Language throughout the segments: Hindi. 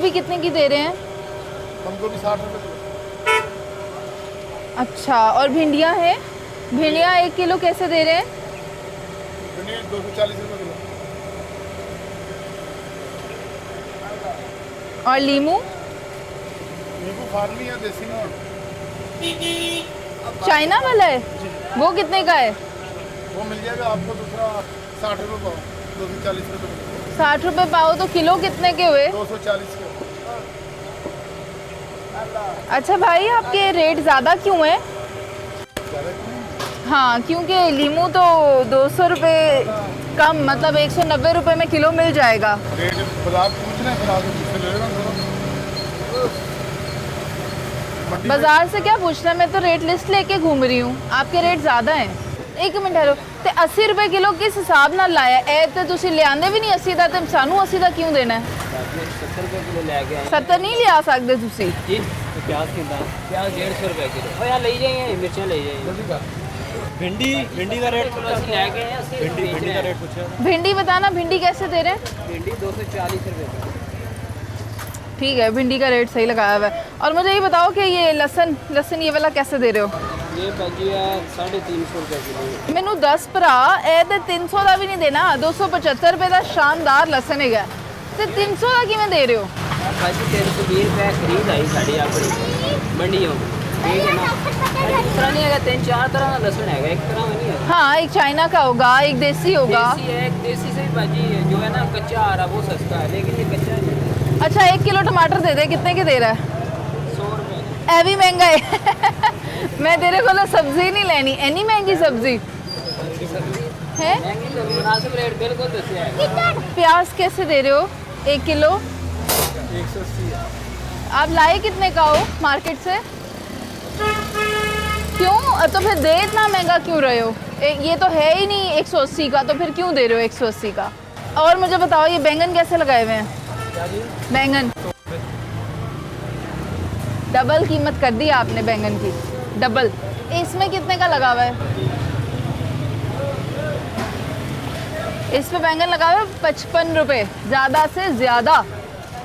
गोभी कितने की दे रहे हैं? बंद गोभी 60 रुपये। अच्छा, और भिंडियाँ हैं? भिंडियाँ 1 किलो कैसे दे रहे हैं? भिंडी 240 रुपये किलो। और लीमू? नींबू फार्मी है, देसी नहीं है। चाइना वाला है? वो कितने का है? वो मिल जाएगा आपको दूसरा 60 रुपये पाव, 240 रुपये किलो। 60 रुपये पाओ तो किलो कितने के हुए? 240 के। अच्छा भाई, आपके रेट ज़्यादा क्यों है? हाँ, क्योंकि लीमू तो 200 रुपये कम, मतलब 190 रुपये में किलो मिल जाएगा। रेट बाजार पूछ रहे हैं, फिर आगे पूछ ले लेगा थोड़ा। बाजार से क्या पूछना है, मैं तो रेट लिस्ट लेके घूम रही हूँ। आपके रेट ज़्यादा हैं। 1 मिनट ठहरो, ते 80 रुपये किलो किस हिसाब नाल लाया है? तो तुसी लियांदे भी नहीं 80 दा, ते सानू 80 दा क्यों देना है? 70 रुपये किलो लैके आए 70 नहीं लिया सकते तुसी? जी। तो प्याज कितना? प्याज 150 रुपये किलो। और यार ले जाइए, मिर्चें ले जाइए। भिंडी का रेट लैके आए 80 भिंडी का रेट पूछा। भिंडी बताना, भिंडी कैसे दे रहे हैं? भिंडी 240 रुपये। ठीक है, भिंडी का रेट सही लगाया हुआ है। और मुझे ये बताओ कि ये लहसन ये वाला कैसे दे रहे हो? ये भाजी है 350 रुपये किलो। मैनू 10 भरा ए ते 300 का भी नहीं देना। 275 रुपये का शानदार लसन है, ते 300 का किवें दे रहे हो? भाजी 320 रुपये खरीद आई साड़ी अपनी मंडियों, ठीक है ना। इस तरह नहीं है, 3-4 तरह का लहसुन है, एक तरह में नहीं है। हाँ, एक चाइना का होगा, एक देसी होगा। देसी है, एक देसी से भी भाजी है जो है ना कच्चा आ रहा वो सस्ता है, लेकिन ये कच्चा नहीं है। अच्छा, 1 किलो टमाटर दे दे, कितने के दे रहा है? 100 रुपये। ए भी महंगा है। मैं तेरे को सब्जी नहीं लेनी, एनी महंगी सब्जी है। महंगी तो मुनासिब रेट बिल्कुल दसे है। प्याज कैसे दे रहे हो 1 किलो? 180 है। आप लाए कितने का हो मार्केट से? क्यों? तो फिर दे इतना महंगा क्यों रहे हो? ये तो है ही नहीं 180 का, तो फिर क्यों दे रहे हो 180 का? और मुझे बताओ, ये बैंगन कैसे लगाए हुए हैं? बैंगन डबल कीमत कर दी आपने बैंगन की, डबल। इसमें कितने का लगा हुआ है? इस पे बैंगन लगा हुआ है 55 रुपये, ज़्यादा से ज़्यादा,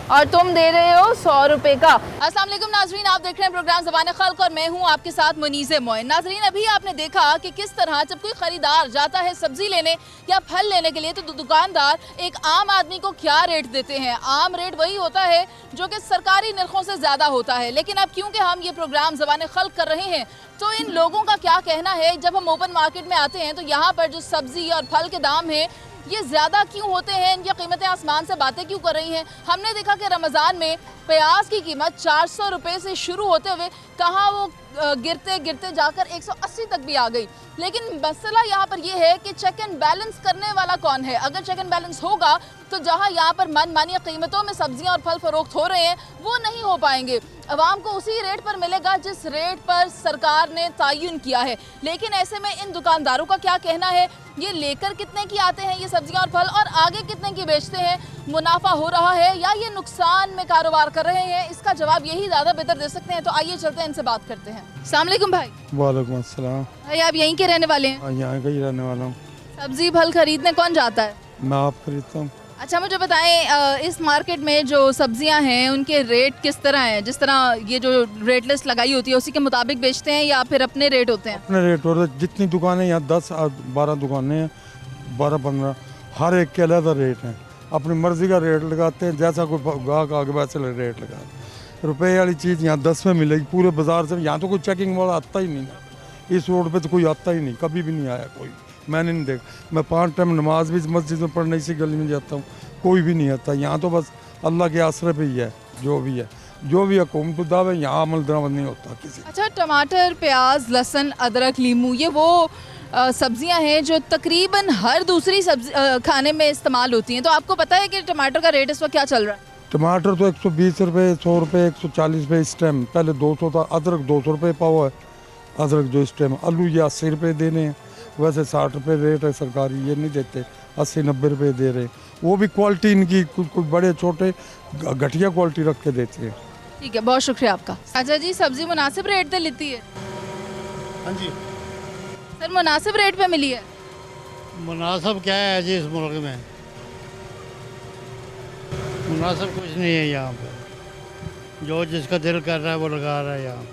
और तुम दे रहे हो 100 रुपये का। अस्सलाम वालेकुम नाजरीन, आप देख रहे हैं प्रोग्राम ज़बान खल्क और मैं हूं आपके साथ मुनीज़े मोइन। नाजरीन, अभी आपने देखा कि किस तरह जब कोई ख़रीदार जाता है सब्ज़ी लेने या फल लेने के लिए, तो दुकानदार एक आम आदमी को क्या रेट देते हैं। आम रेट वही होता है जो कि सरकारी नरखों से ज़्यादा होता है, लेकिन अब क्योंकि हम ये प्रोग्राम ज़बान खल्क कर रहे हैं, तो इन लोगों का क्या कहना है जब हम ओपन मार्केट में आते हैं, तो यहाँ पर जो सब्ज़ी और फल के दाम हैं ये ज़्यादा क्यों होते हैं, इनकी कीमतें आसमान से बातें क्यों कर रही हैं। हमने देखा कि रमज़ान में प्याज की कीमत 400 रुपये से शुरू होते हुए कहाँ वो गिरते गिरते जाकर 180 तक भी आ गई। लेकिन मसला यहाँ पर यह है कि चेक एंड बैलेंस करने वाला कौन है। अगर चेक एंड बैलेंस होगा तो जहाँ यहाँ पर मनमानी कीमतों में सब्जियाँ और फल फरोख्त हो रहे हैं वो नहीं हो पाएंगे। आवाम को उसी रेट पर मिलेगा जिस रेट पर सरकार ने तयन किया है। लेकिन ऐसे में इन दुकानदारों का क्या कहना है, ये लेकर कितने की आते हैं ये सब्जियां और फल, और आगे कितने की बेचते हैं, मुनाफा हो रहा है या ये नुकसान में कारोबार कर रहे हैं, इसका जवाब यही ज़्यादा बेहतर दे सकते हैं। तो आइए चलते हैं, इनसे बात करते हैं। अस्सलाम वालेकुम भाई। वालेकुम अस्सलाम। भाई, आप यहीं के रहने वाले हैं? यहाँ का ही रहने वाला हूँ। सब्जी फल खरीदने कौन जाता है? मैं आप खरीदता हूँ। अच्छा, मुझे बताएं, इस मार्केट में जो सब्जियां हैं उनके रेट किस तरह हैं? जिस तरह ये जो रेट लिस्ट लगाई होती है उसी के मुताबिक बेचते हैं या फिर अपने रेट होते हैं? अपने रेट होते हैं। जितनी दुकानें यहाँ 10-12 दुकानें हैं, 12-15, हर एक के अलग रेट हैं। अपनी मर्जी का रेट लगाते हैं, जैसा कोई गाहक आगे वैसे रेट लगाते हैं। रुपये वाली चीज़ यहाँ 10 में मिलेगी पूरे बाजार से। यहाँ तो कोई चेकिंग वाला आता ही नहीं ना, इस रोड पे तो कोई आता ही नहीं, कभी भी नहीं आया कोई। मैंने नहीं देखा। मैं 5 टाइम नमाज भी मस्जिद में पढ़ने इसी गली में जाता हूँ, कोई भी नहीं आता। यहाँ तो बस अल्लाह के आसरे पे ही है, जो भी है हुकूमत दावे, यहाँ अमल दरामद नहीं होता किसी। अच्छा, टमाटर, प्याज, लहसुन, अदरक, लीमू, ये वो सब्जियां हैं जो तकरीबन हर दूसरी सब्जी खाने में इस्तेमाल होती हैं। तो आपको पता है कि टमाटर का रेट इस वक्त क्या चल रहा है? टमाटर तो 120 रुपये, 100 रुपये, 140 रुपये इस टाइम। पहले 200 था। अदरक 200 रुपये पाव है अदरक जो इस टाइम। आलू ये 80 रुपये देने हैं, वैसे 60 रुपये रेट है सरकारी, ये नहीं देते, 80-90 रुपये दे रहे। वो भी क्वालिटी इनकी कुछ बड़े छोटे घटिया क्वालिटी रख के देते हैं। ठीक है, बहुत शुक्रिया आपका। अच्छा जी, सब्जी मुनासिब रेट पे लेती है? हाँ जी। सर, मुनासिब रेट पे मिली है? मुनासिब क्या है जी इस मुल्क में, मुनासिब कुछ नहीं है यहाँ पे। जो जिसका दिल कर रहा है वो लगा रहा है यहाँ।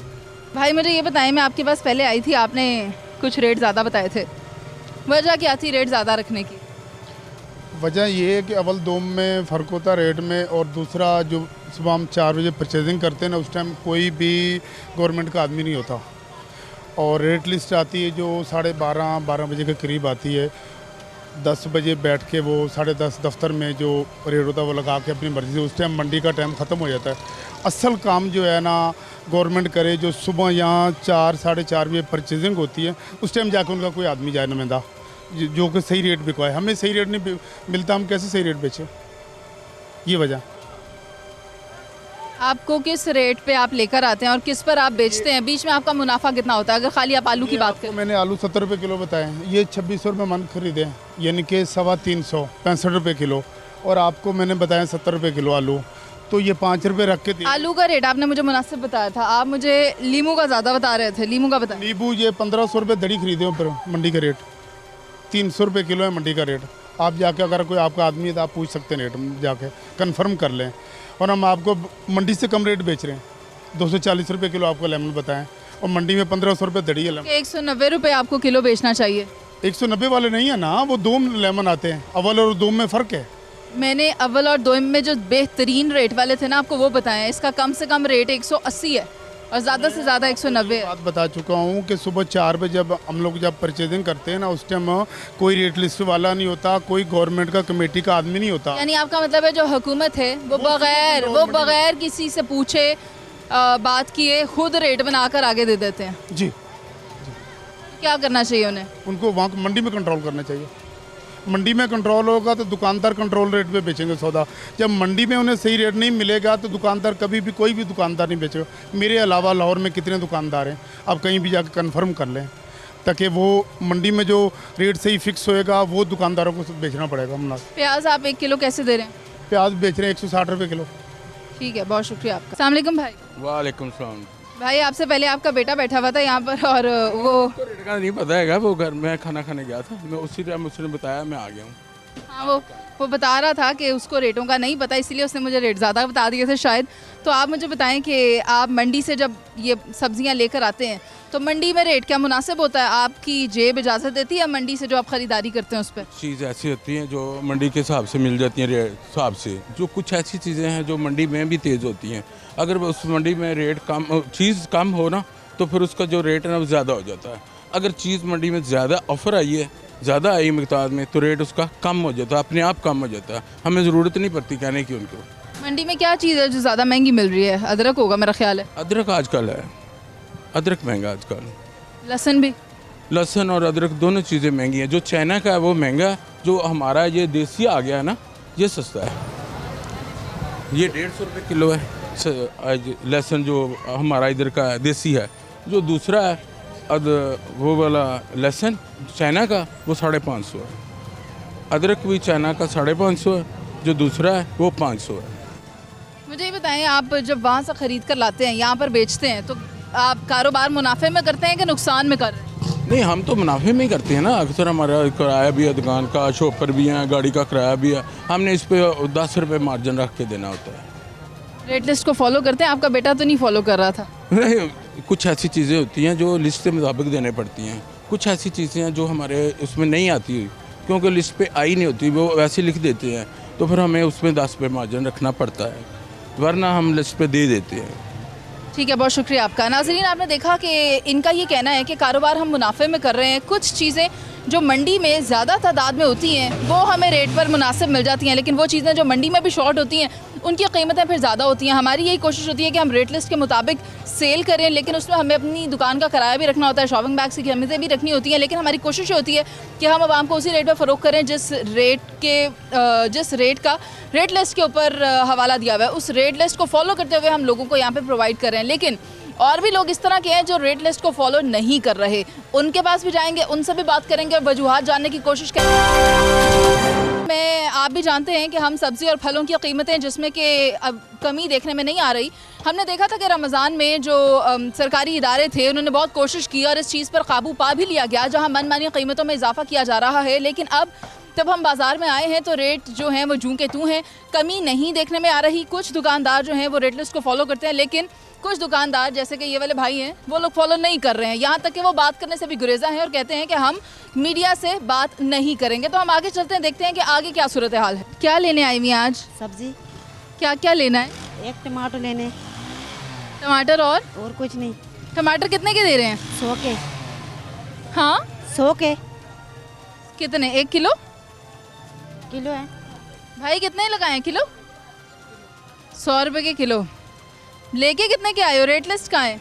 भाई मुझे ये बताएं, मैं आपके पास पहले आई थी, आपने कुछ रेट ज़्यादा बताए थे, वजह क्या थी रेट ज़्यादा रखने की? वजह ये है कि अव्वल दो में फ़र्क होता है रेट में, और दूसरा जो सुबह हम 4 बजे परचेजिंग करते हैं ना, उस टाइम कोई भी गवर्नमेंट का आदमी नहीं होता, और रेट लिस्ट आती है जो 12:30 बजे के करीब आती है। 10 बजे बैठ के वो 10:30 दफ्तर में जो रेट होता है वो लगा के अपनी मर्ज़ी से, उस टाइम मंडी का टाइम ख़त्म हो जाता है। असल काम जो है ना गवर्नमेंट करे, जो सुबह यहाँ 4 साढ़े 4 बजे परचेजिंग होती है, उस टाइम जाकर उनका कोई आदमी जाए नुमाइंदा जो कि सही रेट बिकवाए। हमें सही रेट नहीं मिलता, हम कैसे सही रेट बेचें, ये वजह। आपको किस रेट पे आप लेकर आते हैं और किस पर आप बेचते हैं? बीच में आपका मुनाफा कितना होता है अगर खाली आप आलू की बात करें? मैंने आलू 70 रुपये किलो बताए हैं, ये 2600 रुपये मन खरीदे हैं, यानी कि 350 65 रुपये किलो, और आपको मैंने बताया 70 रुपये किलो आलू, तो ये 5 रुपये रख के दिए। आलू का रेट आपने मुझे मुनासिब बताया था, आप मुझे लीमू का ज़्यादा बता रहे थे, लीमू का बताएं। नींबू ये 1500 रुपये दड़ी खरीदे ऊपर, मंडी का रेट 300 रुपये किलो है मंडी का रेट। आप जाके अगर कोई आपका आदमी है तो आप पूछ सकते हैं रेट, जाके कंफर्म कर लें। और हम आपको मंडी से कम रेट बेच रहे हैं, 240 रुपये किलो आपको लेमन बताएं, और मंडी में 1500 रुपये दड़ी है लेमन। 190 रुपये आपको किलो बेचना चाहिए। 190 वाले नहीं है ना, वो 2 लेमन आते हैं, अव्वल और 2 में फ़र्क है। मैंने अव्वल और दो में जो बेहतरीन रेट वाले थे ना आपको वो बताएं, इसका कम से कम रेट 180 है और ज़्यादा से ज़्यादा 190 है। बात बता चुका हूँ कि सुबह 4 बजे जब हम लोग परचेजिंग करते हैं ना, उस टाइम कोई रेट लिस्ट वाला नहीं होता, कोई गवर्नमेंट का कमेटी का आदमी नहीं होता। यानी आपका मतलब है जो हुकूमत है वो बगैर किसी से पूछे बात किए खुद रेट बनाकर आगे दे देते हैं। जी, क्या करना चाहिए उन्हें? उनको वहाँ मंडी में कंट्रोल करना चाहिए। मंडी में कंट्रोल होगा तो दुकानदार कंट्रोल रेट पे बेचेंगे सौदा। जब मंडी में उन्हें सही रेट नहीं मिलेगा तो दुकानदार कभी भी, कोई भी दुकानदार नहीं बेचेगा। मेरे अलावा लाहौर में कितने दुकानदार हैं, आप कहीं भी जाकर कंफर्म कर लें, ताकि वो मंडी में जो रेट सही फिक्स होएगा वो दुकानदारों को बेचना पड़ेगा। मुनासिब प्याज आप 1 किलो कैसे दे रहे हैं? प्याज बेच रहे हैं 160 रुपये किलो। ठीक है, बहुत शुक्रिया आपका। अस्सलाम वालेकुम भाई। वालेकुम सलाम। भाई आपसे पहले आपका बेटा बैठा हुआ था यहाँ पर और वो रेट का नहीं पता है, वो घर में खाना खाने गया था, मैं उसी टाइम उसने बताया, मैं आ गया हूँ। हाँ वो बता रहा था कि उसको रेटों का नहीं पता, इसलिए उसने मुझे रेट ज़्यादा बता दिए थे शायद। तो आप मुझे बताएं कि आप मंडी से जब ये सब्जियां लेकर आते हैं तो मंडी में रेट क्या मुनासिब होता है? आपकी जेब इजाज़त देती है मंडी से जो आप ख़रीदारी करते हैं उस पर? चीज़ ऐसी होती हैं जो मंडी के हिसाब से मिल जाती हैं, रेट हिसाब से। जो कुछ ऐसी चीज़ें हैं जो मंडी में भी तेज़ होती हैं, अगर उस मंडी में रेट कम, चीज़ कम हो ना, तो फिर उसका जो रेट है ना वो ज़्यादा हो जाता है। अगर चीज़ मंडी में ज़्यादा ऑफ़र आई है, ज़्यादा आई मिकदार में, तो रेट उसका कम हो जाता है, अपने आप कम हो जाता है। हमें ज़रूरत नहीं पड़ती कहने की उनको। मंडी में क्या चीज़ है जो ज़्यादा महंगी मिल रही है? अदरक होगा मेरा ख्याल है। अदरक आजकल है, अदरक महंगा आजकल। लहसुन भी? लहसुन और अदरक दोनों चीज़ें महंगी हैं। जो चाइना का है वो महंगा है, जो हमारा ये देसी आ गया है ना, ये सस्ता है। ये 150 रुपये किलो है लहसुन, जो हमारा इधर का देसी है। जो दूसरा है वो वाला लहसुन चाइना का, वो 550 है। अदरक भी चाइना का 550 है, जो दूसरा है वो 500 है। मुझे ये बताएं, आप जब वहाँ से ख़रीद कर लाते हैं यहाँ पर बेचते हैं तो आप कारोबार मुनाफे में करते हैं कि नुकसान में कर रहे हैं? नहीं, हम तो मुनाफे में ही करते हैं ना। अक्सर हमारा किराया भी है, दुकान का शॉपर भी है, गाड़ी का किराया भी है, हमने इस पर 10 रुपये मार्जिन रख के देना होता है। रेट लिस्ट को फॉलो करते हैं? आपका बेटा तो नहीं फॉलो कर रहा था? नहीं, कुछ ऐसी चीज़ें होती हैं जो लिस्ट के मुताबिक देने पड़ती हैं, कुछ ऐसी चीज़ें हैं जो हमारे उसमें नहीं आती, क्योंकि लिस्ट पे आई नहीं होती, वो वैसे लिख देते हैं, तो फिर हमें उसमें 10 रुपये मार्जिन रखना पड़ता है, वरना हम लिस्ट पे दे देते हैं। ठीक है, बहुत शुक्रिया आपका। नाज़रीन, आपने देखा कि इनका ये कहना है कि कारोबार हम मुनाफे में कर रहे हैं। कुछ चीज़ें जो मंडी में ज़्यादा तादाद में होती हैं वो हमें रेट पर मुनासिब मिल जाती हैं, लेकिन वो चीज़ें जो मंडी में भी शॉर्ट होती हैं उनकी कीमतें फिर ज़्यादा होती हैं। हमारी यही कोशिश होती है कि हम रेट लिस्ट के मुताबिक सेल करें, लेकिन उसमें हमें अपनी दुकान का किराया भी रखना होता है, शॉपिंग बैग्स की कीमतें भी रखनी होती हैं, लेकिन हमारी कोशिश होती है कि हम आवाम को उसी रेट पर फ़रोख्त करें जिस रेट का रेट लिस्ट के ऊपर हवाला दिया हुआ है, उस रेट लिस्ट को फॉलो करते हुए हम लोगों को यहाँ पर प्रोवाइड करें। लेकिन और भी लोग इस तरह के हैं जो रेट लिस्ट को फॉलो नहीं कर रहे, उनके पास भी जाएंगे, उनसे भी बात करेंगे और वजूहात जानने की कोशिश करेंगे। मैं आप भी जानते हैं कि हम सब्ज़ी और फलों की कीमतें जिसमें कि अब कमी देखने में नहीं आ रही। हमने देखा था कि रमज़ान में जो सरकारी इदारे थे उन्होंने बहुत कोशिश की और इस चीज़ पर काबू पा भी लिया गया, जहाँ मनमानी कीमतों में इजाफा किया जा रहा है। लेकिन अब तब हम बाज़ार में आए हैं तो रेट जो हैं वो जूं के तूं हैं, कमी नहीं देखने में आ रही। कुछ दुकानदार जो हैं वो रेट लिस्ट को फॉलो करते हैं, लेकिन कुछ दुकानदार जैसे कि ये वाले भाई हैं वो लोग फॉलो नहीं कर रहे हैं। यहाँ तक कि वो बात करने से भी गुरेजा हैं और कहते हैं कि हम मीडिया से बात नहीं करेंगे। तो हम आगे चलते हैं, देखते हैं कि आगे क्या सूरत हाल है। क्या लेने आई हुई हैं आज? सब्जी क्या क्या लेना है? एक टमाटर लेने टमाटर और कुछ नहीं। टमाटर कितने के दे रहे हैं? 100 के। हाँ 100 के कितने? 1 किलो किलो है। भाई कितने लगाए किलो? 100 रुपये के किलो। लेके कितने के आए हो? रेट लिस्ट कहाँ है?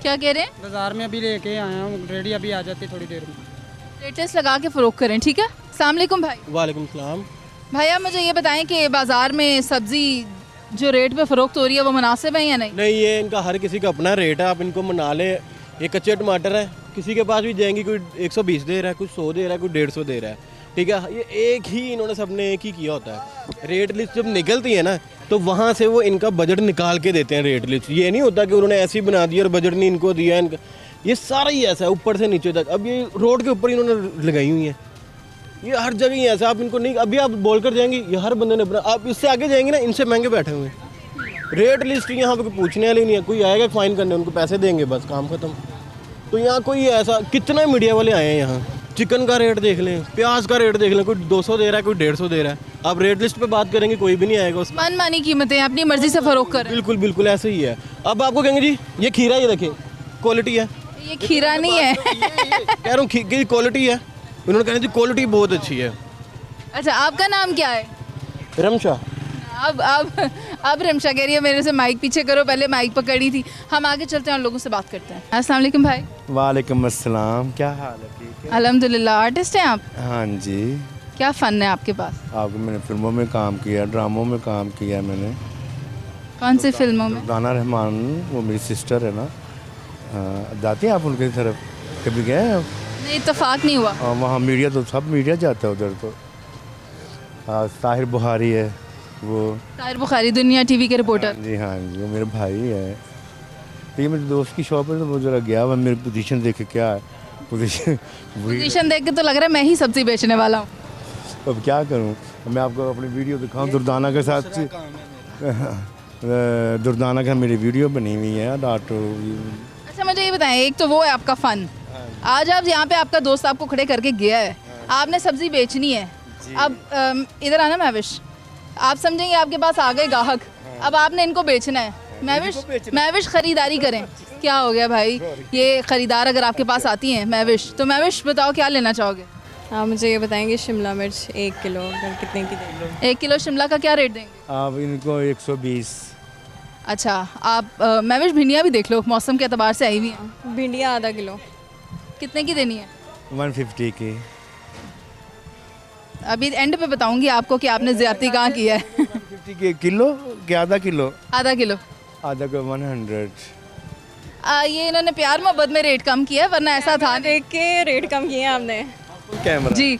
क्या कह रहे हैं? बाजार में अभी लेके आया हूँ, रेडी अभी आ जाती थोड़ी देर में। रेट लिस्ट लगा के फ़रोख्त करें, ठीक है? अस्सलाम वालेकुम भाई। वालेकुम सलाम। भाई आप मुझे ये बताएं कि बाज़ार में सब्ज़ी जो रेट पे फ़रोख्त हो रही है वो मुनासिब है या नहीं? नहीं, ये इनका हर किसी का अपना रेट है, आप इनको मना लें। ये कच्चे टमाटर हैं, किसी के पास भी जाएंगी, कोई 120 दे रहा है, कुछ 100 दे रहा है, कोई 150 दे रहा है, ठीक है। ये एक ही इन्होंने सबने एक ही किया होता है। रेट लिस्ट जब निकलती है ना तो वहाँ से वो इनका बजट निकाल के देते हैं रेट लिस्ट। ये नहीं होता कि उन्होंने ऐसे ही बना दिया और बजट नहीं इनको दिया इनका। ये सारा ही ऐसा है ऊपर से नीचे तक। अब ये रोड के ऊपर इन्होंने लगाई हुई है, ये हर जगह ही ऐसा। आप इनको नहीं, अभी आप बोल कर जाएंगी, ये हर बंदे ने अपना, आप इससे आगे जाएंगे ना, इनसे महंगे बैठे हुए हैं। रेट लिस्ट यहाँ पे पूछने वाली नहीं है, कोई आएगा फाइन करने, उनको पैसे देंगे, बस काम खत्म। तो यहाँ कोई ऐसा, कितने मीडिया वाले आए हैं यहाँ, चिकन का रेट देख लें, प्याज का रेट देख लें, कोई 200 दे रहा है, कोई 150 दे रहा है। आप रेट लिस्ट पे बात करेंगे, कोई भी नहीं आएगा उसमें। मनमानी कीमतें अपनी मर्जी से फ़रोख्त करें। बिल्कुल बिल्कुल ऐसे ही है। अब आपको कहेंगे जी ये खीरा, ये देखें क्वालिटी है, ये खीरा नहीं है। कह रहा हूँ कि क्वालिटी है। उन्होंने कहा जी क्वालिटी बहुत अच्छी है। अच्छा आपका नाम क्या है? रमशा। अब रमशा कह रही है मेरे से माइक पीछे करो, पहले माइक पकड़ी थी। हम आगे चलते हैं और लोगों से बात करते हैं। अस्सलाम वालेकुम भाई। वालेकुम अस्सलाम, क्या हाल है? ठीक है अल्हम्दुलिल्लाह। आर्टिस्ट हैं आप? हाँ जी। क्या फ़न है आपके पास? आपको मैंने फिल्मों में काम किया, ड्रामों में काम किया मैंने। कौन सी फिल्मों में? दाना रहमान, वो मेरी सिस्टर है ना। जाते हैं आप उनकी तरफ? कभी गए हैं आप? नहीं, इत्तेफाक नहीं हुआ। वहाँ मीडिया तो सब मीडिया जाता है उधर तो। ताहिर बुखारी है वो। ताहिर बुखारी दुनिया टीवी के रिपोर्टर। जी हाँ जी, वो मेरे भाई है। तो ये मेरे दोस्त की शॉप है, तो वो जरा गया हुआ, मेरी पोजीशन देख के, क्या है पोजीशन देख के तो लग रहा है मैं ही सब्जी बेचने वाला हूँ। अब क्या करूँ, मैं आपको अपनी वीडियो दिखाऊँ दुर्दाना के साथ। दुर्दाना का मेरी वीडियो बनी हुई है। अच्छा मुझे ये बताएं, एक तो वो है आपका फ़न, आज आप यहाँ पे आपका दोस्त आपको खड़े करके गया है, आपने सब्जी बेचनी है। अब इधर आना महविश, आप समझेंगे आपके पास आ गए ग्राहक, अब आपने इनको बेचना है। महविश खरीदारी करें। क्या हो गया भाई, ये ख़रीदार अगर आपके पास आती हैं महविश, तो महविश बताओ क्या लेना चाहोगे? आप मुझे ये बताएंगे शिमला मिर्च 1 किलो कितने की देंगे? 1 किलो शिमला का क्या रेट देंगे आप इनको? 120। अच्छा आप महविश भिंडियाँ भी देख लो, मौसम के अतबार से आई हुई हैं। भिंडियाँ आधा किलो कितने की देनी है? 150 की। अभी एंड पे बताऊंगी आपको कि आपने ज्यादती कहाँ की है। 150 के किलो क्या आधा किलो? आधा किलो। आधा को 100। ये इन्होंने प्यार मोहब्बत में रेट कम किया है, वरना ऐसा था देख के रेट कम किए हैं आपने। कैमरा जी।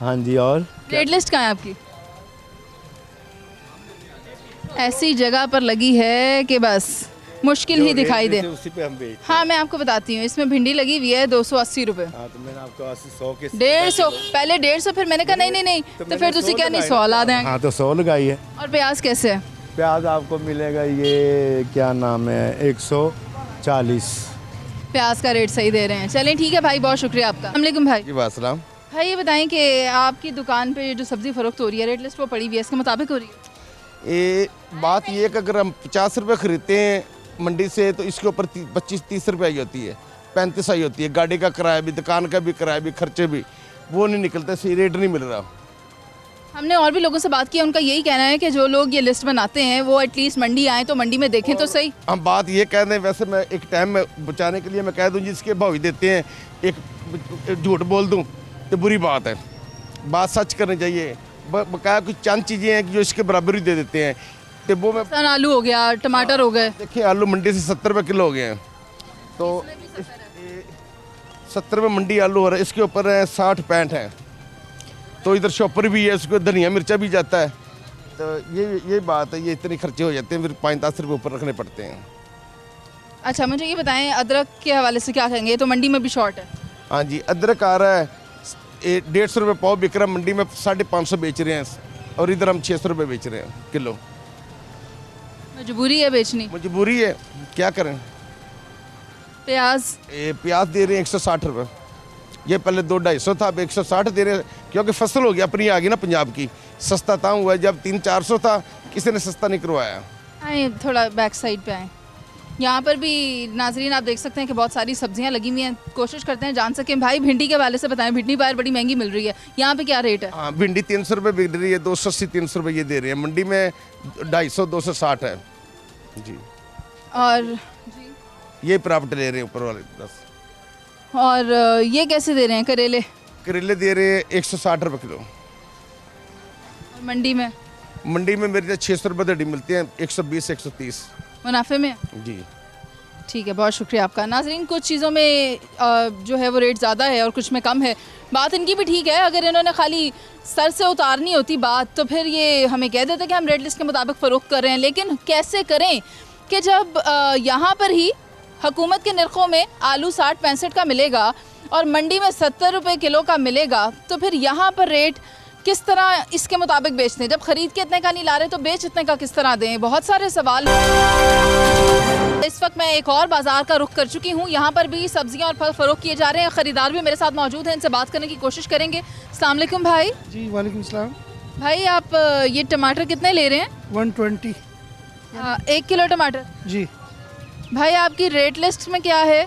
हाँ जी। और रेट लिस्ट कहाँ है आपकी? ऐसी जगह पर लगी है कि बस मुश्किल ही दिखाई दे। उसी पे हम बेच। हाँ मैं आपको बताती हूँ, इसमें भिंडी लगी हुई है 280 रुपये। हाँ तो मैंने आपको 100 के 150, पहले 150, फिर मैंने कहा नहीं तो फिर तुसी क्या नहीं 100 ला देंगे। हाँ तो 100 लगाई है। और प्याज कैसे है? प्याज आपको मिलेगा, ये क्या नाम है, 140। प्याज का रेट सही दे रहे हैं। चलें ठीक है भाई, बहुत शुक्रिया आपका। अस्सलाम भाई। जी वासलाम। भाई ये बताएं कि आपकी दुकान पे जो सब्ज़ी फ़रोख्त हो रही है, रेट लिस्ट वो पड़ी हुई है, इसके मुताबिक हो रही है? ये बात ये है कि अगर हम 50 रुपये ख़रीदते हैं मंडी से, तो इसके ऊपर 25-30 रुपये आई होती है, 35 आई होती है। गाड़ी का किराया भी, दुकान का भी किराया भी, खर्चे भी, वो नहीं निकलते, सही रेट नहीं मिल रहा। हमने और भी लोगों से बात की, उनका यही कहना है कि जो लोग ये लिस्ट बनाते हैं वो एटलीस्ट मंडी आए तो मंडी में देखें तो सही। हम बात ये कह दें, वैसे मैं एक टाइम में बचाने के लिए मैं कह दूं जिसके भाव ही देते हैं, एक झूठ बोल दूं तो बुरी बात है। बात सच करनी चाहिए। बकाया कुछ चंद चीज़ें हैं कि जो इसके बराबर ही दे देते हैं। तो वो में आलू हो गया, टमाटर हो गए। देखिए आलू मंडी से 70 रुपये किलो हो गए हैं, तो 70 रुपये मंडी आलू हो रहा है, इसके ऊपर है 60-65 है। तो इधर शॉपर भी है, उसको धनिया मिर्चा भी जाता है। तो ये बात है, ये इतने खर्चे हो जाते हैं, फिर 5-10 रुपये ऊपर रखने पड़ते हैं। अच्छा मुझे ये बताएं, अदरक के हवाले से क्या कहेंगे? ये तो मंडी में भी शॉर्ट है। हाँ जी, अदरक आ रहा है 150 रुपये पाव बिक रहा, मंडी में 550 बेच रहे हैं और इधर हम 600 रुपये बेच रहे हैं किलो। मजबूरी है बेचनी। मजबूरी है, क्या करें। प्याज दे रहे हैं 160 रुपये, ये पहले 200-250 था, अब 160 दे रहे हैं, क्योंकि फसल हो गई अपनी आ गई ना पंजाब की। सस्ता था हुआ है, जब 300-400 था किसी ने सस्ता नहीं करवाया। आए थोड़ा बैक साइड पे आए। यहाँ पर भी नाजरीन आप देख सकते हैं कि बहुत सारी सब्जियाँ लगी हुई हैं। कोशिश करते हैं जान सकें। भाई भिंडी के हवाले से बताएं, भिंडी बाहर बड़ी महंगी मिल रही है, यहाँ पे क्या रेट है? हाँ, भिंडी 300 रुपये बिक रही है, 280-300 रुपये ये दे रहे हैं, मंडी में 250-260 है जी। और ये प्राप्त ले रहे हैं ऊपर वाले 10। और ये कैसे दे रहे हैं करेले? करेले दे रहे हैं 160 रुपये किलो। और मंडी में? मंडी में मेरे लिए 600 रुपये दड़ी मिलती है, 120-130 मुनाफे में जी। ठीक है, बहुत शुक्रिया आपका। नाजरीन कुछ चीज़ों में जो है वो रेट ज़्यादा है और कुछ में कम है। बात इनकी भी ठीक है, अगर इन्होंने खाली सर से उतारनी होती बात तो फिर ये हमें कह देते कि हम रेट लिस्ट के मुताबिक फ़रोख्त कर रहे हैं। लेकिन कैसे करें कि जब यहाँ पर ही हुकूमत के निर्खों में आलू 60-65 का मिलेगा और मंडी में 70 रुपये किलो का मिलेगा, तो फिर यहाँ पर रेट किस तरह इसके मुताबिक बेचते हैं? जब ख़रीद के इतने का नहीं ला रहे तो बेच इतने का किस तरह दें? बहुत सारे सवाल। इस वक्त मैं एक और बाज़ार का रुख कर चुकी हूँ। यहाँ पर भी सब्जियाँ और फल फ़रोख्त किए जा रहे हैं। ख़रीदार भी मेरे साथ मौजूद हैं, इनसे बात करने की कोशिश करेंगे। अस्सलाम वालेकुम भाई। जी वालेकुम सलाम। भाई आप ये टमाटर कितने ले रहे हैं? 120। 1 किलो टमाटर जी। भाई आपकी रेट लिस्ट में क्या है?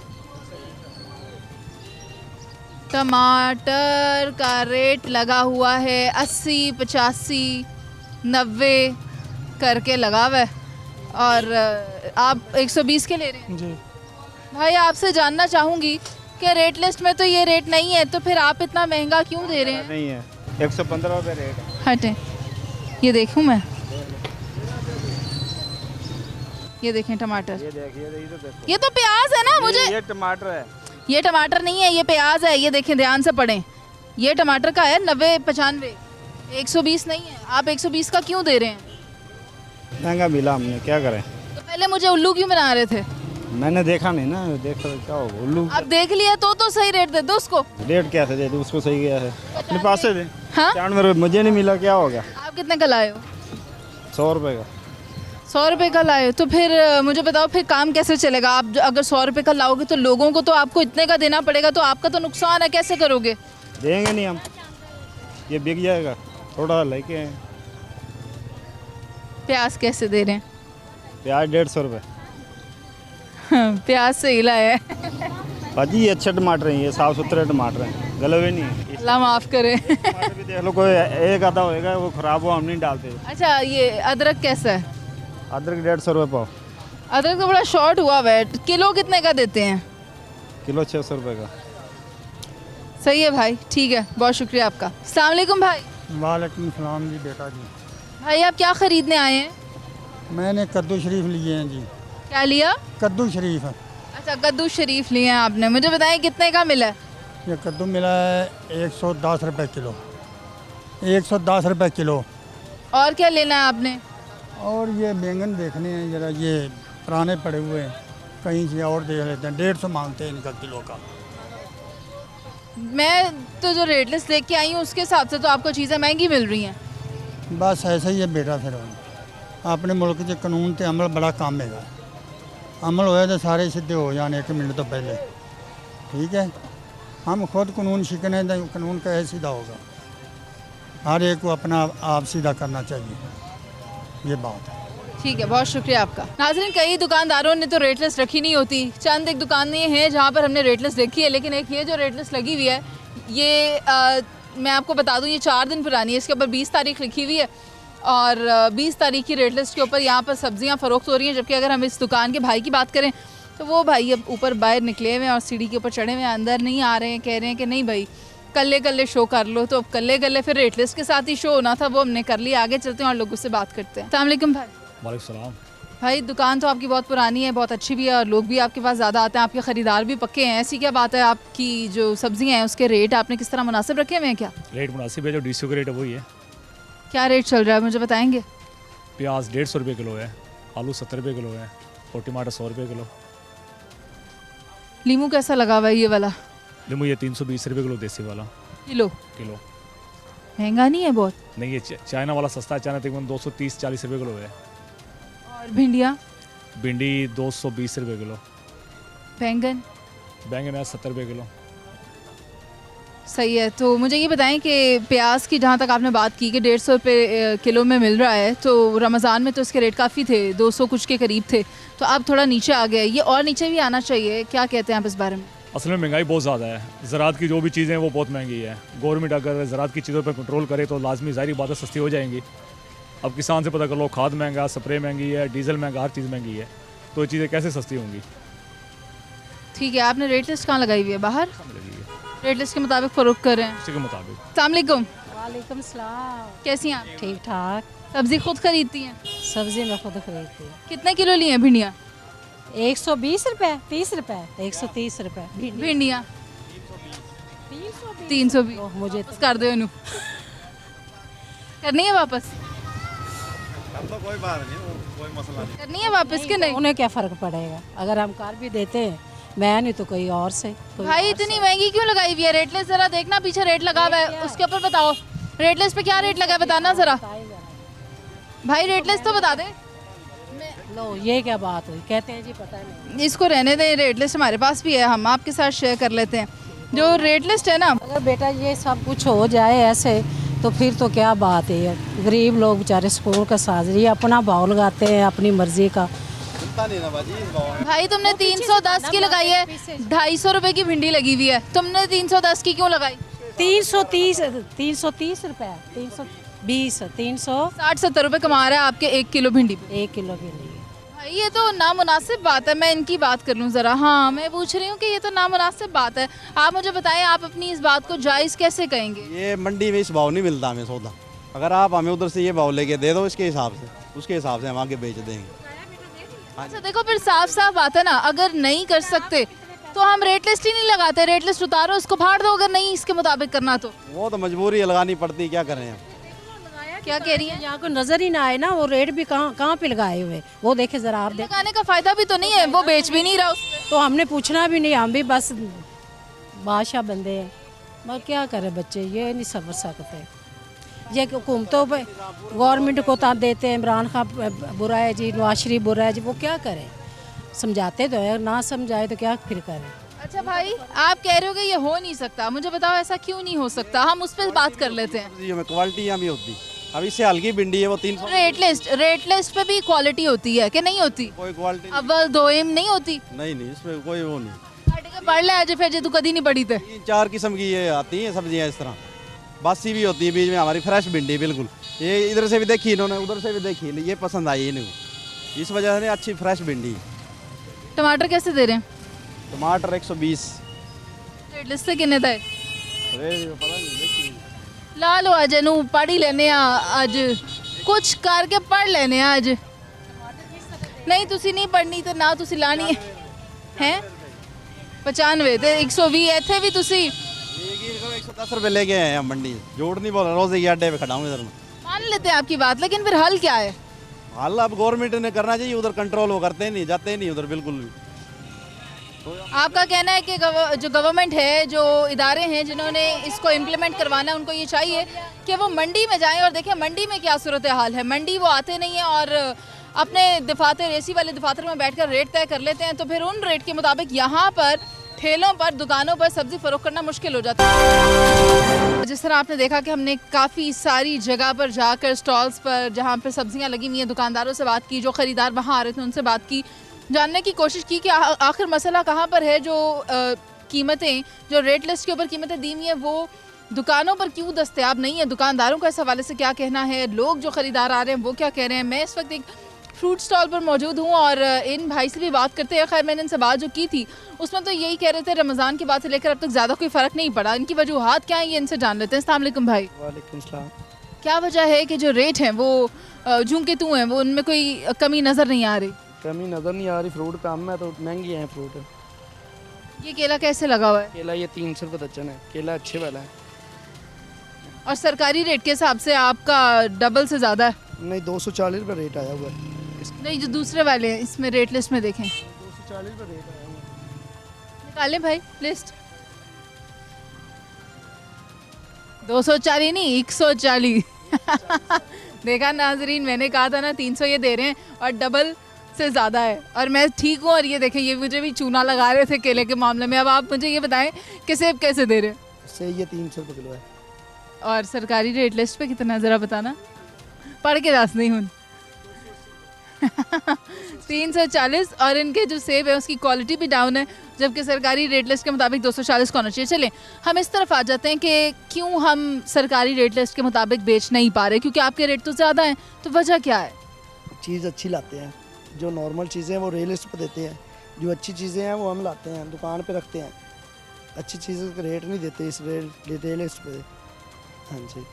टमाटर का रेट लगा हुआ है 80, 85, 90 करके लगा हुआ है और आप 120 के ले रहे हैं जी। भाई आपसे जानना चाहूँगी कि रेट लिस्ट में तो ये रेट नहीं है, तो फिर आप इतना महंगा क्यों दे रहे हैं? नहीं है, 115 रुपये रेट। हटें, ये देखूँ मैं, ये देखें टमाटर, ये देखिए, ये तो प्याज है ना। मुझे ये टमाटर है, ये टमाटर नहीं है, ये प्याज है। ये देखें, ध्यान से पढ़ें, ये टमाटर का है 90-95, 120 नहीं है। आप 120 का क्यों दे रहे हैं? महंगा मिला हमने, क्या करें। तो पहले मुझे उल्लू क्यों बना रहे थे? मैंने देखा नहीं ना, देखा क्या होगा उल्लू। आप देख लिया तो सही रेट दे दो उसको। रेट कैसे दे दो उसको? सही गया है अपने पास से दे। हाँ? 94 रुपये मुझे नहीं मिला, क्या हो गया? आप कितने का लाए हो? 100 रुपये का। 100 रुपये का लाए, तो फिर मुझे बताओ फिर काम कैसे चलेगा? आप अगर 100 रुपये का लाओगे तो लोगों को तो आपको इतने का देना पड़ेगा, तो आपका तो नुकसान है, कैसे करोगे? देंगे नहीं हम, ये बिक जाएगा, थोड़ा लेके आए। प्याज कैसे दे रहे हैं? प्याज 150 रुपये। प्याज से ही लाया है। भाजी ये अच्छे टमाटर हैं, ये साफ़ सुथरे टमाटर हैं, गले हुए नहीं है। अल्लाह माफ़ करे। टमाटर भी देख लो, कोई एक आधा होएगा वो ख़राब हो, हम नहीं डालते। अच्छा, ये अदरक कैसा है? अदरक 150 रुपये पाव। अदरक तो बड़ा शॉर्ट हुआ है। किलो कितने का देते हैं? किलो 600 रुपये का। सही है भाई, ठीक है, बहुत शुक्रिया आपका। अस्सलाम वालेकुम भाई। वालेकुम सलाम जी बेटा जी। भाई आप क्या ख़रीदने आए हैं? मैंने कद्दू शरीफ लिए हैं जी। क्या लिया? कद्दू शरीफ है। अच्छा, कद्दू शरीफ लिए हैं आपने। मुझे बताएं कितने का मिला है? ये कद्दू मिला है 110 रुपये किलो। 110 रुपये किलो। और क्या लेना है आपने? और ये बैंगन देखने हैं ज़रा, ये पुराने पड़े हुए हैं, कहीं से और देख लेते हैं। 150 मांगते हैं इनका किलो का। मैं तो जो रेट लिस्ट देख के आई हूँ उसके हिसाब से तो आपको चीज़ें महंगी मिल रही हैं। बस ऐसा ही है बेटा, फिर अपने मुल्क के कानून ते अमल बड़ा काम है। अमल होया तो सारे सीधे हो जाने 1 मिनट तो पहले, ठीक है। हम खुद कानून शिकने तो कानून का सीधा होगा। हर एक को अपना आप सीधा करना चाहिए, ये बात है। ठीक है, बहुत शुक्रिया आपका। नाज़रीन, कई दुकानदारों ने तो रेट लिस्ट रखी नहीं होती। चंद एक दुकानें हैं जहाँ पर हमने रेट लिस्ट देखी है, लेकिन एक ये जो रेट लिस्ट लगी हुई है, ये मैं आपको बता दूँ, ये 4 दिन पुरानी है। इसके ऊपर 20 तारीख लिखी हुई है और 20 तारीख की रेट लिस्ट के ऊपर यहाँ पर सब्जियाँ फ़रोख्त हो रही हैं। जबकि अगर हम इस दुकान के भाई की बात करें तो वो भाई अब ऊपर बाहर निकले हुए हैं और सीढ़ी के ऊपर चढ़े हुए हैं, अंदर नहीं आ रहे हैं। कह रहे हैं कि नहीं भाई कल्ले शो कर लो। तो अब कल्ले फिर रेट लिस्ट के साथ ही शो होना था, वो हमने कर लिया। आगे चलते हैं और लोगों से बात करते हैं। अस्सलाम वालेकुम भाई। वालेकुम सलाम। भाई दुकान तो आपकी बहुत पुरानी है, बहुत अच्छी भी है और लोग भी आपके पास ज़्यादा आते हैं, आपके ख़रीदार भी पक्के हैं। ऐसी क्या बात है? आपकी जो सब्जियाँ हैं उसके रेट आपने किस तरह मुनासिब रखे हुए हैं? क्या रेट मुनासिब है? जो DCO का रेट है वही है। क्या रेट चल रहा है मुझे बताएंगे? प्याज 150 रुपये किलो है, आलू 70 रुपये किलो है और टमाटर 100 रुपये किलो। लीमू कैसा लगा हुआ है ये वाला? लीमू ये 320 रुपये किलो देसी वाला। किलो। किलो। महंगा नहीं है बहुत? नहीं, ये चाइना वाला सस्ता है। चाइना तकरीबन 230-40 रुपये किलो है। और भिंडियाँ? भिंडी 220 रुपये किलो। बैंगन? बैंगन है 70 रुपये किलो। सही है। तो मुझे ये बताएं कि प्याज की जहाँ तक आपने बात की कि 150 रुपये किलो में मिल रहा है, तो रमज़ान में तो इसके रेट काफ़ी थे, 200 कुछ के करीब थे, तो अब थोड़ा नीचे आ गया, ये और नीचे भी आना चाहिए, क्या कहते हैं आप इस बारे में? असल में महंगाई बहुत ज़्यादा है। ज़राअत की जो भी चीज़ें हैं वो बहुत महंगी है। गवर्नमेंट अगर ज़राअत की चीज़ों पर कंट्रोल करे तो लाजमी ज़ाहिर बात है सस्ती हो जाएंगी। अब किसान से पता कर लो, खाद महंगा, स्प्रे महंगी है, डीजल महंगा, हर चीज़ महंगी है, तो ये चीज़ें कैसे सस्ती होंगी? ठीक है, आपने रेट लिस्ट कहाँ लगाई हुई है? बाहर रेट लिस्ट के मुताबिक फ़रोख्त कर रहे हैं? उसी के मुताबिक। अस्सलाम वालेकुम। वालेकुम सलाम। कैसी हैं आप? ठीक ठाक। सब्ज़ी खुद खरीदती हैं? सब्ज़ी मैं खुद खरीदती हूँ। कितने किलो लिए हैं भिंडियाँ? 120 रुपये, 30 रुपये, 130 रुपये भिंडियाँ। 320। मुझे कर दो इन्हू करनी है वापस? तो कोई बात नहीं, कोई मसला नहीं। करनी है वापस के नहीं? उन्हें क्या फ़र्क पड़ेगा, अगर हम कर भी देते हैं, मैं नहीं तो कोई और से। भाई इतनी महंगी क्यों लगाई हुई है? रेट लिस्ट जरा देखना, पीछे रेट लगा हुआ है, उसके ऊपर बताओ रेट लिस्ट पे क्या रेट लगा है, बताना जरा भाई, रेट लिस्ट तो बता दे। लो ये क्या बात हुई, कहते हैं जी पता नहीं। इसको रहने दें, रेट लिस्ट हमारे पास भी है, हम आपके साथ शेयर कर लेते हैं जो रेट लिस्ट है ना। अगर बेटा ये सब कुछ हो जाए ऐसे तो फिर तो क्या बात है, गरीब लोग बेचारे स्कूल का साजरी अपना भाव लगाते हैं अपनी मर्जी का। भाई तुमने 310 की लगाई है, 250 रुपए की भिंडी लगी हुई है, तुमने 310 की क्यों लगाई? 330 रुपए, 320, 360-70 रुपए कमा रहा है आपके 1 किलो भिंडी पे। 1 किलो भिंडी। भाई ये तो नामुनासिब बात है। मैं इनकी बात कर लूँ ज़रा। हाँ, मैं पूछ रही हूँ कि ये तो नामुनासिब बात है। आप मुझे बताएं, आप अपनी इस बात को जायज़ कैसे कहेंगे? ये मंडी में इस भाव नहीं मिलता हमें सौदा, अगर आप हमें उधर से ये भाव लेके दे दो इसके हिसाब से, उसके हिसाब से हम आगे बेच देंगे। अच्छा देखो, फिर साफ साफ बात है ना, अगर नहीं कर सकते तो हम रेट लिस्ट ही नहीं लगाते, रेट लिस्ट उतारो, इसको फाड़ दो अगर नहीं इसके मुताबिक करना तो। वो तो मजबूरी है, लगानी पड़ती, क्या करें हम। क्या कह रही है? यहाँ को नजर ही ना आए ना, वो रेट भी कहाँ पे लगाए हुए, वो देखे जरा आप। लगाने का फायदा भी तो नहीं है, वो बेच भी नहीं रहा उसमें। तो हमने पूछना भी नहीं, हम भी बस बादशाह बंदे हैं, मगर क्या करे बच्चे, ये नहीं समझ सकते। ये हुकूमतों पे गवर्नमेंट को तान देते हैं, इमरान खान बुरा है जी, नवाज शरीफ बुरा है जी, वो क्या करें, समझाते तो है, ना समझाए तो क्या फिर करें। अच्छा भाई, आप कह रहे हो कि ये हो नहीं सकता, मुझे बताओ ऐसा क्यों नहीं हो सकता, हम उस पर बात कर लेते हैं। क्वालिटी यहाँ भी होती, अब इससे हल्की भिंडी है वो 300। रेट लिस्ट पे भी क्वालिटी होती है कि नहीं होती? कोई क्वालिटी अव्वल दोइम नहीं होती? नहीं, इसमें कोई वो नहीं। पढ़ ले आज फिर, तू कभी नहीं पढ़ी थे। 4 किस्म की ये आती है सब्जियाँ इस तरह, बासी भी होती है बीच में, हमारी फ्रेश भिंडी बिल्कुल। ये इधर से भी देखी इन्होंने, उधर से भी देखी, ये पसंद आई इन्हें, इस वजह से अच्छी फ्रेश भिंडी। टमाटर कैसे दे रहे हैं? टमाटर 120। रेट लिस्ट से कितने थे? ला लो आज नू पढ़ ही लेने आज, कुछ करके पढ़ लेने आज। नहीं तुसी नहीं पढ़नी तो ना तुसी लानी है 95 ते 120 ਇੱਥੇ ਵੀ ਤੁਸੀਂ 110 रुपए लेके आए हैं मंडी, झूठ नहीं बोल रहा, रोज ये अड्डे पे खड़ा हूँ इधर में। मान लेते हैं आपकी बात, लेकिन फिर हल क्या है? हल अब गवर्नमेंट ने करना चाहिए, उधर कंट्रोल वो करते नहीं, जाते नहीं उधर बिल्कुल भी। आपका कहना है कि जो गवर्नमेंट है, जो इदारे हैं जिन्होंने इसको इम्प्लीमेंट करवाना है, उनको ये चाहिए कि वो मंडी में जाएं और देखें मंडी में क्या सूरत हाल है। मंडी वो आते नहीं हैं और अपने दफातर, एसी वाले दफातर में बैठकर रेट तय कर लेते हैं, तो फिर उन रेट के मुताबिक यहाँ पर ठेलों पर, दुकानों पर सब्ज़ी फ़रोख्त करना मुश्किल हो जाता है। जिस तरह आपने देखा कि हमने काफ़ी सारी जगह पर जाकर स्टॉल्स पर जहाँ पर सब्जियाँ लगी हुई हैं, दुकानदारों से बात की, जो ख़रीदार वहाँ आ रहे थे उनसे बात की, जानने की कोशिश की कि आखिर मसला कहाँ पर है, जो कीमतें, जो रेट लिस्ट के ऊपर कीमतें दी हुई हैं वो दुकानों पर क्यों दस्तयाब नहीं है, दुकानदारों का इस हवाले से क्या कहना है, लोग जो ख़रीदार आ रहे हैं वो क्या कह रहे हैं। मैं इस वक्त एक फ्रूट स्टॉल पर मौजूद हूँ और इन भाई से भी बात करते हैं। खैर मैंने इनसे बात जो की थी उसमें तो यही कह रहे थे रमज़ान के बाद से लेकर अब तक ज़्यादा कोई फ़र्क नहीं पड़ा, इनकी वजूहात क्या है ये इनसे जान लेते हैं। अस्सलाम वालेकुम भाई। वालेकुम सलाम। क्या वजह है कि जो रेट हैं वो जूं के तू हैं, वो उनमें कोई कमी नज़र नहीं आ रही? कमी नज़र नहीं आ रही, फ्रूट कम है तो महंगी है फ्रूट। ये केला कैसे लगा हुआ है? केला ये 300 रुपये दर्जन है, केला अच्छे वाला है। और सरकारी रेट के हिसाब से आपका डबल से ज़्यादा है? नहीं 240 रुपये रेट आया हुआ है। नहीं जो दूसरे वाले हैं इसमें रेट लिस्ट में देखें 240 रुपये रेट आया हुआ है। निकालें भाई लिस्ट। 240 नहीं 140 देखा नाजरीन, मैंने कहा था ना 300 ये दे रहे हैं और डबल से ज़्यादा है, और मैं ठीक हूँ। और ये देखें, ये मुझे भी चूना लगा रहे थे केले के मामले में। अब आप मुझे ये बताएं कि सेब कैसे दे रहे हैं? सेब ये 300 रुपये किलो है। और सरकारी रेट लिस्ट पे कितना ज़रा बताना, पढ़ के दस नहीं हूँ 340। और इनके जो सेब है उसकी क्वालिटी भी डाउन है, जबकि सरकारी रेट लिस्ट के मुताबिक 240 का होना चाहिए। चलें हम इस तरफ आ जाते हैं कि क्यों हम सरकारी रेट लिस्ट के मुताबिक बेच नहीं पा रहे, क्योंकि आपके रेट तो ज़्यादा हैं, तो वजह क्या है? चीज़ अच्छी लाते हैं, जो नॉर्मल चीज़ें हैं वो रेल लिस्ट पर देते हैं, जो अच्छी चीज़ें हैं वो हम लाते हैं, दुकान पे रखते हैं। अच्छी चीज़ों का रेट नहीं देते इस रेल लिस्ट पे। हाँ जी।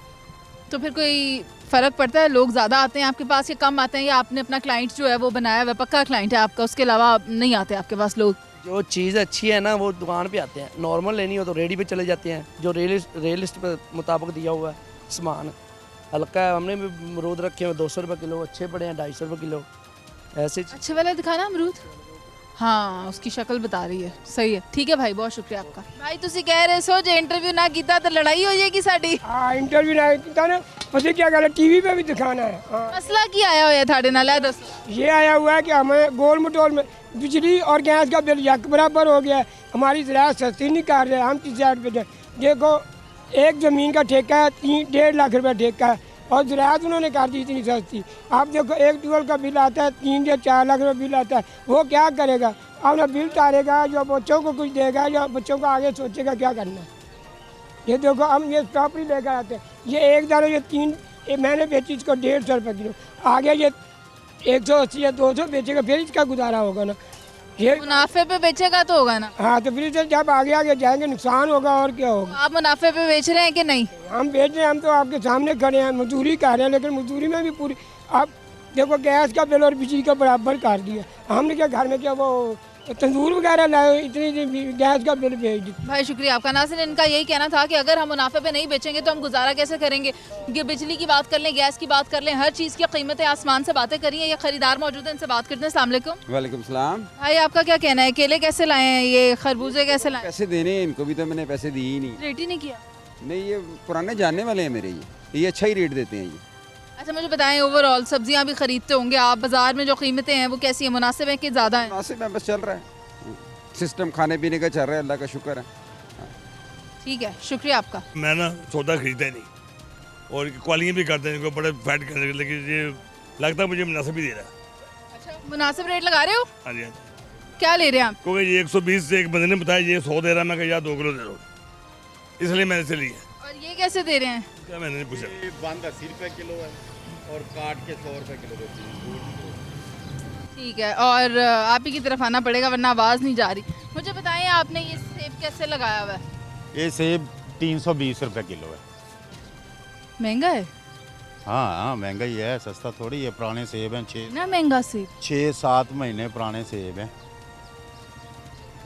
तो फिर कोई फ़र्क पड़ता है, लोग ज़्यादा आते हैं आपके पास या कम आते हैं, या आपने अपना क्लाइंट जो है वो बनाया हुआ पक्का क्लाइंट है आपका, उसके अलावा नहीं आते आपके पास लोग? जो चीज़ अच्छी है ना वो दुकान पे आते हैं, नॉर्मल लेनी हो तो रेडी पे चले जाते हैं, जो रेल लिस्ट पे मुताबिक दिया हुआ है सामान। हल्का है, हमने भी अमरूद रखे हुए 200 रुपये किलो, अच्छे पड़े हैं 250 रुपये किलो ऐसे। अच्छे वाला दिखाना अमरूद, हाँ उसकी शक्ल बता रही है, सही है, ठीक है भाई, बहुत शुक्रिया आपका। भाई तुसी कह रहे सो जे इंटरव्यू ना किया तो लड़ाई हो जाएगी साड़ी? हाँ इंटरव्यू ना किया ना, पता क्या गल टीवी पे भी दिखाना है। हाँ। मसला की आया हुआ थाड़े नाल है दस? ये आया हुआ है कि हमें गवर्नमेंट और बिजली और गैस का बिल यक बराबर हो गया है, हमारी ज़राअत सस्ती नहीं कर रहे, हम 30,000 रुपये देखो, एक ज़मीन का ठेका है 1.5 लाख रुपये ठेका है, और ज़राअत उन्होंने कर दी इतनी सस्ती। आप देखो एक ट्यूबवेल का बिल आता है 3 या 4 लाख रुपये बिल आता है, वो क्या करेगा? अपना बिल तारेगा, जो बच्चों को कुछ देगा, या बच्चों को आगे सोचेगा क्या करना है। ये देखो हम ये स्ट्रॉबेरी लेकर आते हैं, ये एक दाना ये मैंने बेची इसको 150 रुपये किलो, आगे ये 180 या 200 बेचेगा, फिर इसका गुजारा होगा ना। ये मुनाफे पे बेचेगा तो होगा ना। हाँ तो फिर जब आगे जाएंगे नुकसान होगा और क्या होगा। आप मुनाफे पे बेच रहे हैं कि नहीं? हम बेच रहे हैं, हम तो आपके सामने खड़े हैं, मजदूरी कर रहे हैं, लेकिन मजदूरी में भी पूरी आप देखो गैस का बिल और बिजली का बराबर कर दिया। हमने क्या घर में क्या वो तंदूर वगैरह लाए, इतनी गैस का बिल भेज दी। भाई शुक्रिया आपका। नाज़रीन इनका यही कहना था कि अगर हम मुनाफे पे नहीं बेचेंगे तो हम गुजारा कैसे करेंगे। ये बिजली की बात कर लें, गैस की बात कर लें, हर चीज़ की कीमतें आसमान से बातें करी हैं। ये खरीदार मौजूद है, इनसे बात करते हैं। अस्सलाम वालेकुम। वालेकुम सलाम। भाई आपका क्या कहना है, केले कैसे लाए हैं, ये खरबूजे कैसे लाए? पैसे देने हैं इनको भी, तो मैंने पैसे दिए ही नहीं। रेट ही नहीं किया? नहीं, ये पुराने जानने वाले हैं मेरे, ये अच्छा ही रेट देते हैं ये। अच्छा मुझे बताएं, ओवरऑल सब्जियां भी खरीदते होंगे आप, बाजार में जो कीमतें हैं वो कैसी है, मुनासिब है कि ज़्यादा है? मुनासिब है, बस चल रहा है सिस्टम, खाने पीने का चल रहा है, अल्लाह का शुक्र है। ठीक है, शुक्रिया आपका। मैं ना सौदा खरीदता ही नहीं, और क्वालिटी भी करते हैं, इनको बड़े फैट करने, लेकिन ये लगता है मुझे मुनासिब ही दे रहा है। अच्छा मुनासिब रेट लगा रहे हो? हाँ जी। क्या ले रहे हैं आप? क्योंकि ये 120 से एक बंदे ने बताया ये 100 दे रहा है, मैं कहा यार 2 किलो दे दो, इसलिए मैंने इसे लिया। और ये कैसे दे रहे हैं? क्या मैंने नहीं पूछा। बंद 80 रुपये किलो है और काट के 100 रुपये किलो देती है। ठीक है, और आप ही की तरफ आना पड़ेगा वरना आवाज़ नहीं जा रही। मुझे बताएं आपने ये सेब कैसे लगाया हुआ है? ये सेब 320 रुपये किलो है। महंगा है? हाँ महंगा ही है, सस्ता थोड़ी है। पुराने सेब हैं, ना महंगा सेब, 6-7 महीने पुराने सेब हैं।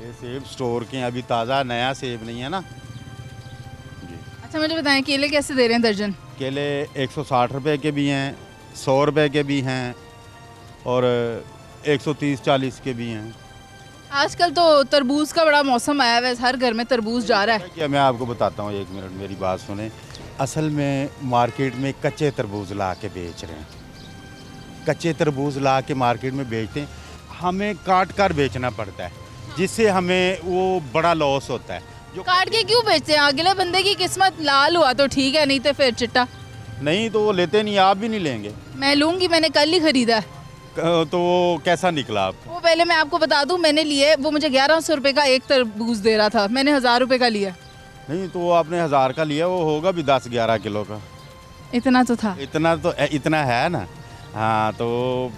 ये सेब स्टोर के हैं, अभी ताज़ा नया सेब नहीं है ना जी। अच्छा मुझे बताएं केले कैसे दे रहे हैं दर्जन? केले 160 रुपये के भी हैं, 100 रुपये के भी हैं, और 130-40 के भी हैं। आजकल तो तरबूज का बड़ा मौसम आया हुआ है, हर घर में तरबूज जा रहा है। क्या मैं आपको बताता हूँ, 1 मिनट मेरी बात सुने। असल में मार्केट में कच्चे तरबूज ला के बेच रहे हैं, कच्चे तरबूज ला के मार्केट में बेचते हैं, हमें काट कर बेचना पड़ता है, जिससे हमें वो बड़ा लॉस होता है। जो काट के क्यों बेचते हैं? अगले बंदे की किस्मत लाल हुआ तो ठीक है, नहीं तो फिर चिट्टा। नहीं तो वो लेते नहीं, आप भी नहीं लेंगे। मैं लूँगी, मैंने कल ही खरीदा है। तो वो कैसा निकला आपको? वो पहले मैं आपको बता दूं, मैंने लिए, वो मुझे 1100 रुपये का एक तरबूज दे रहा था, मैंने 1000 रुपये का लिया। नहीं तो वो आपने 1000 का लिया, वो होगा भी 10-11 किलो का। इतना तो था। इतना है ना। हाँ तो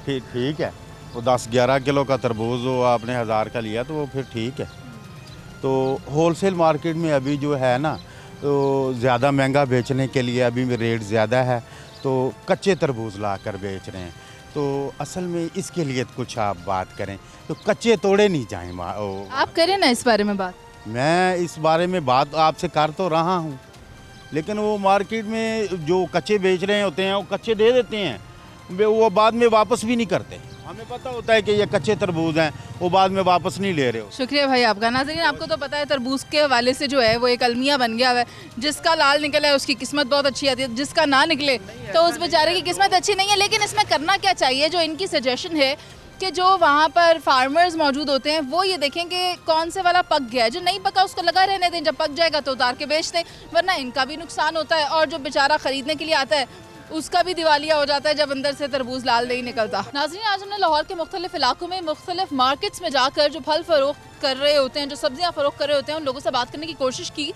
फिर ठीक है, वो 10-11 किलो का तरबूज वो आपने 1000 का लिया तो वो फिर ठीक है। तो होलसेल मार्केट में अभी जो है ना, तो ज़्यादा महंगा बेचने के लिए अभी रेट ज़्यादा है, तो कच्चे तरबूज ला कर बेच रहे हैं। तो असल में इसके लिए कुछ आप बात करें तो कच्चे तोड़े नहीं जाएं। आप करें ना इस बारे में बात। मैं इस बारे में बात आपसे कर तो रहा हूँ, लेकिन वो मार्केट में जो कच्चे बेच रहे होते हैं वो कच्चे दे देते हैं, वो बाद में वापस भी नहीं करते। हमें पता होता है कि ये कच्चे तरबूज हैं, वो बाद में वापस नहीं ले रहे हो। शुक्रिया भाई आपका। नाज़रीन, आपको तो पता है तरबूज के हवाले से जो है वो एक अलमिया बन गया है, जिसका लाल निकला है उसकी किस्मत बहुत अच्छी आती है, जिसका ना निकले तो उस बेचारे की किस्मत अच्छी नहीं है। लेकिन इसमें करना क्या चाहिए, जो इनकी सजेशन है कि जो वहाँ पर फार्मर्स मौजूद होते हैं वो ये देखें कि कौन से वाला पक गया है, जो नहीं पका उसको लगा रहने दें, जब पक जाएगा तो उतार के बेच दें, वरना इनका भी नुकसान होता है और जो बेचारा ख़रीदने के लिए आता है उसका भी दिवालिया हो जाता है जब अंदर से तरबूज लाल नहीं निकलता। नाज़रीन, आज हमने लाहौर के मुख्तलिफ इलाकों में मुख्तलिफ मार्केट्स में जाकर जो फल फ़रोख्त कर रहे होते हैं, जो सब्जियाँ फ़रोख्त कर रहे होते हैं, उन लोगों से बात करने की कोशिश की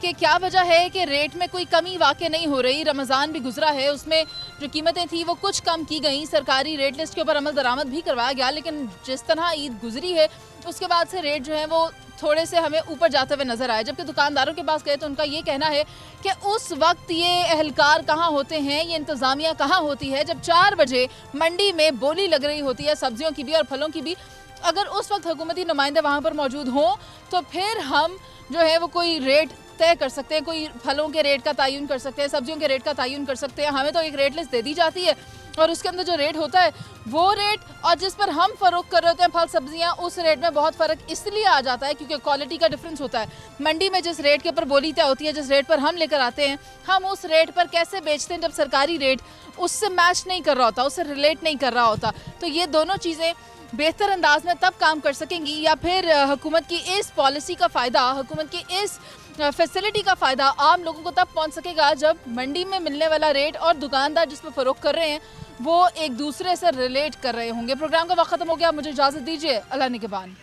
कि क्या वजह है कि रेट में कोई कमी वाक़ई नहीं हो रही। रमज़ान भी गुजरा है, उसमें जो कीमतें थी वो कुछ कम की गई, सरकारी रेट लिस्ट के ऊपर अमल दरामद भी करवाया गया, लेकिन जिस तरह ईद गुजरी है उसके बाद से रेट जो है वो थोड़े से हमें ऊपर जाते हुए नज़र आए। जबकि दुकानदारों के पास गए तो उनका ये कहना है कि उस वक्त ये एहलकार कहाँ होते हैं, ये इंतज़ामिया कहाँ होती है जब 4 बजे मंडी में बोली लग रही होती है सब्जियों की भी और फलों की भी। अगर उस वक्त हुकूमती नुमाइंदे वहाँ पर मौजूद हों तो फिर हम जो है वो कोई रेट तय कर सकते हैं, कोई फलों के रेट का तयन कर सकते हैं, सब्जियों के रेट का तयन कर सकते हैं। हमें तो एक रेट लिस्ट दे दी जाती है और उसके अंदर जो रेट होता है वो रेट और जिस पर हम फ़रोख्त कर रहे होते हैं फल सब्जियां, उस रेट में बहुत फ़र्क इसलिए आ जाता है क्योंकि क्वालिटी का डिफरेंस होता है। मंडी में जिस रेट के ऊपर बोली तय होती है, जिस रेट पर हम लेकर आते हैं, हम उस रेट पर कैसे बेचते हैं जब सरकारी रेट उससे मैच नहीं कर रहा होता, उससे रिलेट नहीं कर रहा होता। तो ये दोनों चीज़ें बेहतर अंदाज में तब काम कर सकेंगी या फिर हुकूमत की इस पॉलिसी का फ़ायदा, हुकूमत की इस फैसिलिटी का फ़ायदा आम लोगों को तब पहुंच सकेगा जब मंडी में मिलने वाला रेट और दुकानदार जिस पर फ़रोख्त कर रहे हैं वो एक दूसरे से रिलेट कर रहे होंगे। प्रोग्राम का वक्त ख़त्म हो गया, मुझे इजाज़त दीजिए, अल्लाह निगहबान।